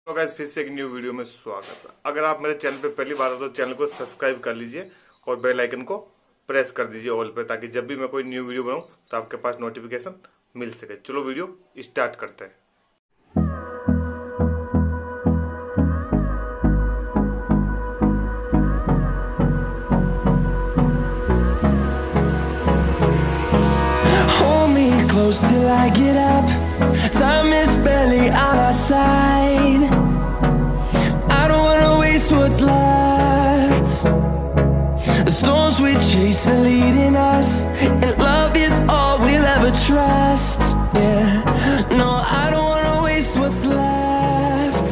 तो गाइस फिर से एक न्यू वीडियो में स्वागत है। अगर आप मेरे चैनल पे पहली बार हो तो चैनल को सब्सक्राइब कर लीजिए और बेल आइकन को प्रेस कर दीजिए ऑल पे, ताकि जब भी मैं कोई न्यू वीडियो बनाऊं तो आपके पास नोटिफिकेशन मिल सके। चलो वीडियो स्टार्ट करते हैं। Hold me close till I get up. Time is barely on our side. I don't wanna waste what's left. The storms we chase are leading us, and love is all we'll ever trust. Yeah, no, I don't wanna waste what's left.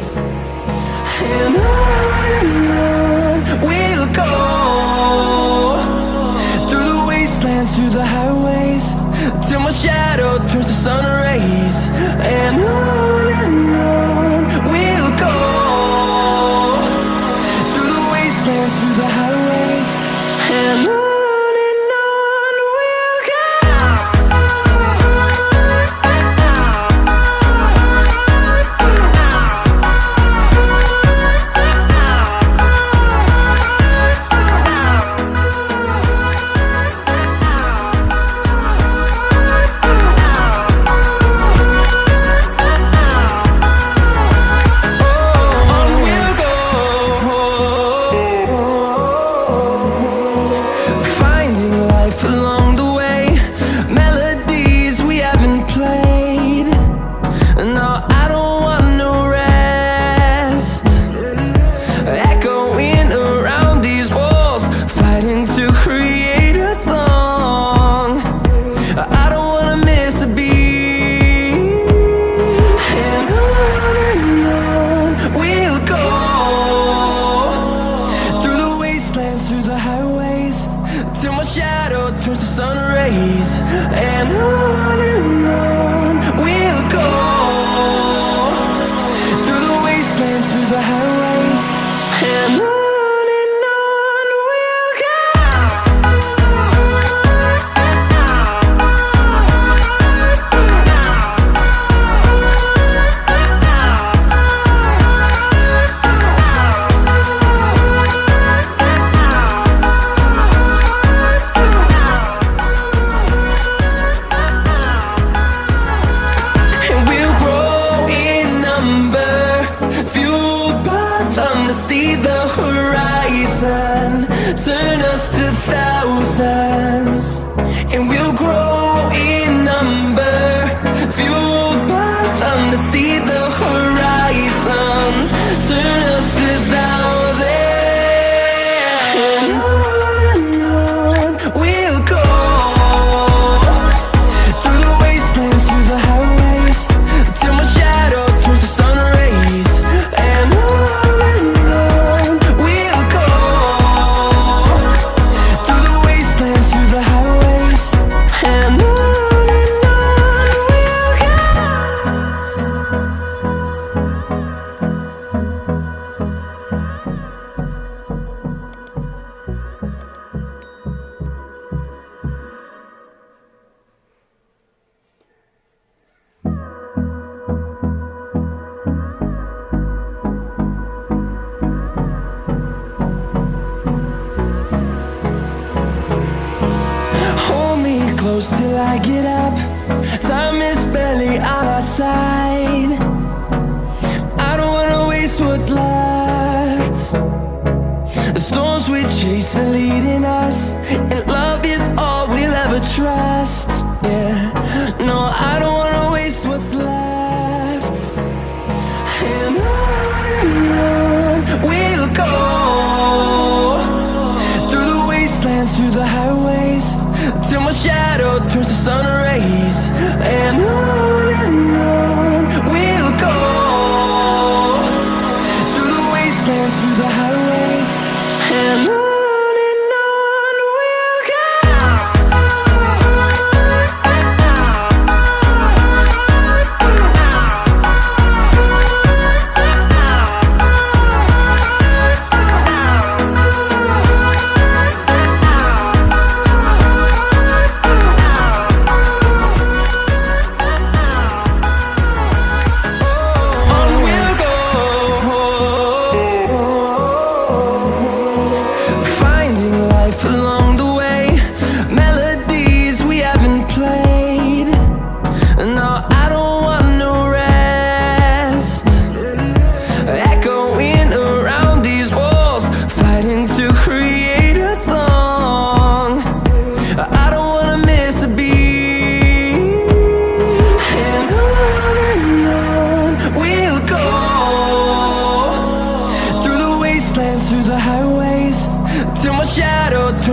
And on we'll go, through the wastelands, through the highways, till my shadow turns to sun rays. And on we'll go, through the wastelands, through the highways, and on we'll go. Till my shadow turns to sun rays. And on we'll go, through the wastelands, through the highways, and on we'll go. See the horizon, turn us to thousands, and we'll grow in number, fueled by them. To see the horizon, turn us to thousands, and on we'll go, through the wastelands, through the highways, till my shadow turns to sun rays. And close till I get up. Time is barely on our side. I don't wanna waste what's left. The storms we chase are leading us, and love is all we'll ever trust. Yeah, no, I don't wanna waste what's left. And on we'll go, through the wastelands, through the highways, till my shadow turns to sun rays. And on we'll go, through the wastelands, through the highways, and on we'll go.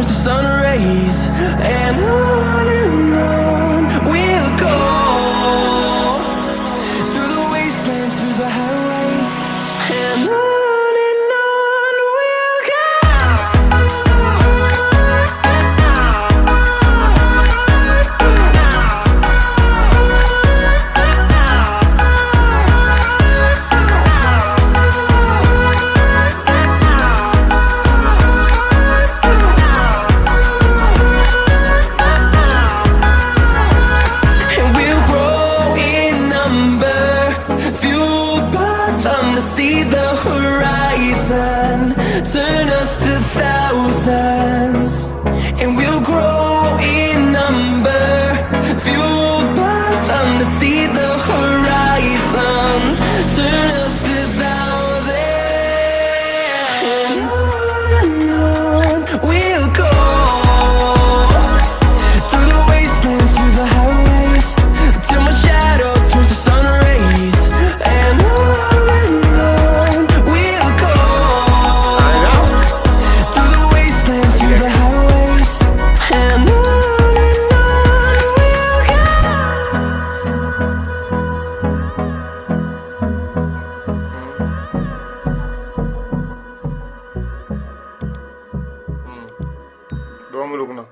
towards the sun rays, and on we'll go, through the wastelands, through the highways, and on we'll go. And we'll grow in number, fueled by them to see the horizon, turn us to thousands. And we'll grow in number, fueled by them to see the horizon, turn us to thousands. And on we'll go, through the wastelands, through the highways, till my shadow turns to sun rays, and on we'll go, through the wastelands, through the highways, and on we'll go. 2 में रुकना।